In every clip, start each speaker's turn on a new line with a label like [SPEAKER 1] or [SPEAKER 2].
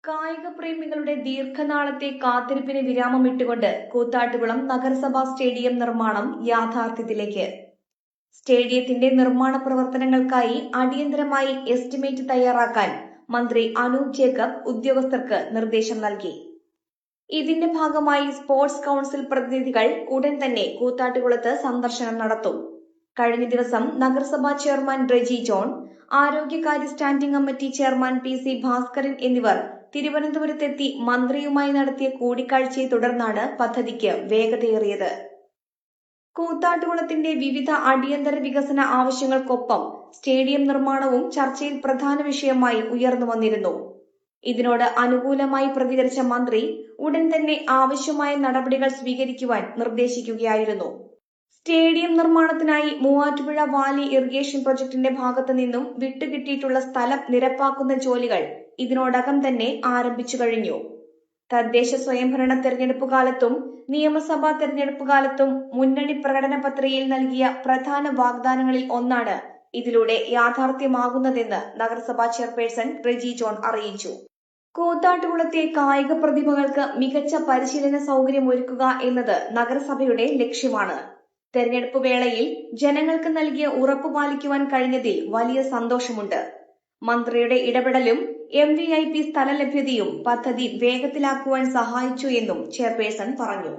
[SPEAKER 1] കായിക പ്രേമികളുടെ ദീർഘനാളത്തെ കാത്തിരിപ്പിന് വിരാമമിട്ടുകൊണ്ട് കൂത്താട്ടുകുളം നഗരസഭാ സ്റ്റേഡിയം നിർമ്മാണം യാഥാർത്ഥ്യത്തിലേക്ക്. സ്റ്റേഡിയത്തിന്റെ നിർമ്മാണ പ്രവർത്തനങ്ങൾക്കായി അടിയന്തരമായി എസ്റ്റിമേറ്റ് തയ്യാറാക്കാൻ മന്ത്രി അനൂപ് ജേക്കബ് ഉദ്യോഗസ്ഥർക്ക് നിർദ്ദേശം നൽകി. ഇതിന്റെ ഭാഗമായി സ്പോർട്സ് കൌൺസിൽ പ്രതിനിധികൾ ഉടൻ തന്നെ കൂത്താട്ടുകുളത്ത് സന്ദർശനം നടത്തും. കഴിഞ്ഞ ദിവസം നഗരസഭാ ചെയർമാൻ റെജി ജോൺ, ആരോഗ്യകാര്യ standing committee chairman PC Bhaskaran എന്നിവർ തിരുവനന്തപുരത്തെത്തി മന്ത്രിയുമായി നടത്തിയ കൂടിക്കാഴ്ചയെ തുടർന്നാണ് പദ്ധതിക്ക് വേഗതയേറിയത്. കൂത്താട്ടുകുളത്തിന്റെ വിവിധ അടിയന്തര വികസന ആവശ്യങ്ങൾക്കൊപ്പം സ്റ്റേഡിയം നിർമ്മാണവും ചർച്ചയിൽ പ്രധാന വിഷയമായി ഉയർന്നു വന്നിരുന്നു. ഇതിനോട് അനുകൂലമായി പ്രതികരിച്ച മന്ത്രി ഉടൻ തന്നെ ആവശ്യമായ നടപടികൾ സ്വീകരിക്കുവാൻ നിർദ്ദേശിക്കുകയായിരുന്നു. സ്റ്റേഡിയം നിർമ്മാണത്തിനായി മൂവാറ്റുപുഴ വാലി ഇറിഗേഷൻ പ്രൊജക്ടിന്റെ ഭാഗത്തു നിന്നും വിട്ടുകിട്ടിയിട്ടുള്ള സ്ഥലം നിരപ്പാക്കുന്ന ജോലികൾ ഇതിനോടകം തന്നെ ആരംഭിച്ചു കഴിഞ്ഞു. തദ്ദേശ സ്വയംഭരണ തെരഞ്ഞെടുപ്പ് കാലത്തും നിയമസഭാ തെരഞ്ഞെടുപ്പ് കാലത്തും മുന്നണി പ്രകടന പത്രികയിൽ നൽകിയ പ്രധാന വാഗ്ദാനങ്ങളിൽ ഒന്നാണ് ഇതിലൂടെ യാഥാർത്ഥ്യമാകുന്നതെന്ന് നഗരസഭാ ചെയർപേഴ്സൺ റെജി ജോൺ അറിയിച്ചു. കൂത്താട്ടുകുളത്തെ കായിക പ്രതിഭകൾക്ക് മികച്ച പരിശീലന സൗകര്യം ഒരുക്കുക എന്നത് നഗരസഭയുടെ ലക്ഷ്യമാണ്. തെരഞ്ഞെടുപ്പ് വേളയിൽ ജനങ്ങൾക്ക് നൽകിയ ഉറപ്പ് പാലിക്കുവാൻ കഴിഞ്ഞതിൽ വലിയ സന്തോഷമുണ്ട്. മന്ത്രിയുടെ ഇടപെടലും MVP സ്ഥല ലഭ്യതയും പദ്ധതി വേഗത്തിലാക്കുവാൻ സഹായിച്ചു എന്നും ചെയർപേഴ്സൺ പറഞ്ഞു.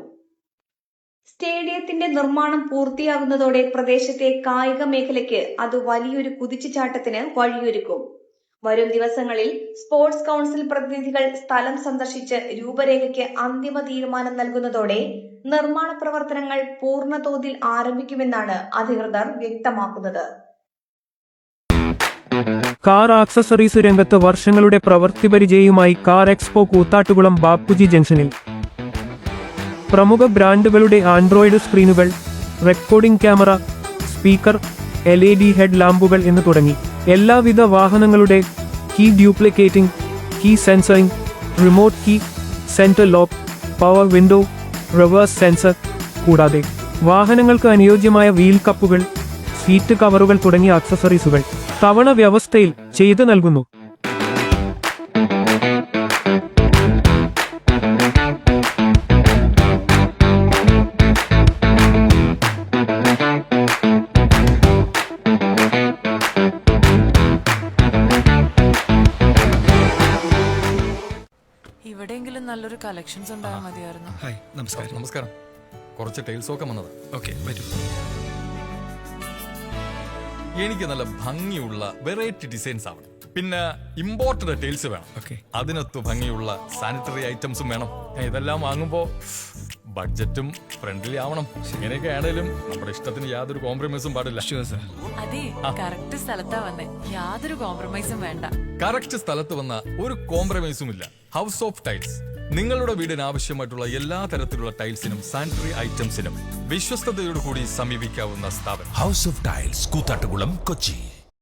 [SPEAKER 1] സ്റ്റേഡിയത്തിന്റെ നിർമ്മാണം പൂർത്തിയാകുന്നതോടെ പ്രദേശത്തെ കായിക മേഖലയ്ക്ക് അത് വലിയൊരു കുതിച്ചുചാട്ടത്തിന് വഴിയൊരുക്കും. വരും ദിവസങ്ങളിൽ സ്പോർട്സ് കൌൺസിൽ പ്രതിനിധികൾ സ്ഥലം സന്ദർശിച്ച് രൂപരേഖയ്ക്ക് അന്തിമ തീരുമാനം നൽകുന്നതോടെ നിർമ്മാണ പ്രവർത്തനങ്ങൾ പൂർണ്ണതോതിൽ ആരംഭിക്കുമെന്നാണ് അധികൃതർ വ്യക്തമാക്കുന്നത്.
[SPEAKER 2] കാർ ആക്സസറീസ് രംഗത്ത് വർഷങ്ങളുടെ പ്രവൃത്തി പരിചയവുമായി കാർ എക്സ്പോ കൂത്താട്ടുകുളം ബാപ്പുജി ജംഗ്ഷനിൽ. പ്രമുഖ ബ്രാൻഡുകളുടെ ആൻഡ്രോയിഡ് സ്ക്രീനുകൾ, recording camera, speaker, LED head ലാമ്പുകൾ എന്ന് തുടങ്ങി എല്ലാവിധ വാഹനങ്ങളുടെ key duplicating, key sensoring, remote key, central lock, power window, reverse sensor, കൂടാതെ വാഹനങ്ങൾക്ക് അനുയോജ്യമായ വീൽ കപ്പുകൾ, സീറ്റ് കവറുകൾ തുടങ്ങിയ ആക്സസറീസുകൾ തവണ വ്യവസ്ഥയിൽ ചെയ്തു നൽകുന്നു.
[SPEAKER 3] ഇവിടെയെങ്കിലും നല്ലൊരു കളക്ഷൻസ് ഉണ്ടായാൽ മതിയായിരുന്നു.
[SPEAKER 4] ഹായ്, നമസ്കാരം.
[SPEAKER 5] നമസ്കാരം. കുറച്ച് ടൈൽസ് ഒക്കെ വന്നത്.
[SPEAKER 4] ഓക്കെ, വരൂ.
[SPEAKER 5] എനിക്ക് നല്ല ഭംഗിയുള്ള വെറൈറ്റി ഡിസൈൻസ് ആവണം. പിന്നെ ഇമ്പോർട്ടഡ് ടൈൽസ് വേണം.
[SPEAKER 4] ഓക്കെ.
[SPEAKER 5] അതിനൊത്ത് ഭംഗിയുള്ള സാനിറ്ററി ഐറ്റംസും വേണം. ഇതെല്ലാം വാങ്ങുമ്പോ ബഡ്ജറ്റും ഫ്രണ്ട്ലി ആവണം. ഇങ്ങനെയൊക്കെ ആണെങ്കിലും നമ്മുടെ ഇഷ്ടത്തിന് യാതൊരു കോംപ്രമൈസും പാടില്ല.
[SPEAKER 3] അതെ, കറക്റ്റ് സ്ഥലത്താ വന്നേ. യാതൊരു കോംപ്രമൈസും വേണ്ട.
[SPEAKER 5] കറക്റ്റ് സ്ഥലത്ത് വന്ന ഒരു കോംപ്രമൈസും ഇല്ല. ഹൗസ് ഓഫ് ടൈൽസ് നിങ്ങളുടെ വീടിന് ആവശ്യമായിട്ടുള്ള എല്ലാ തരത്തിലുള്ള ടൈൽസിനും സാനിറ്ററി ഐറ്റംസിനും വിശ്വസ്തയോടുകൂടി സമീപിക്കാവുന്ന സ്ഥാപനം.
[SPEAKER 6] House of tiles, Koothattukulam, Kochi.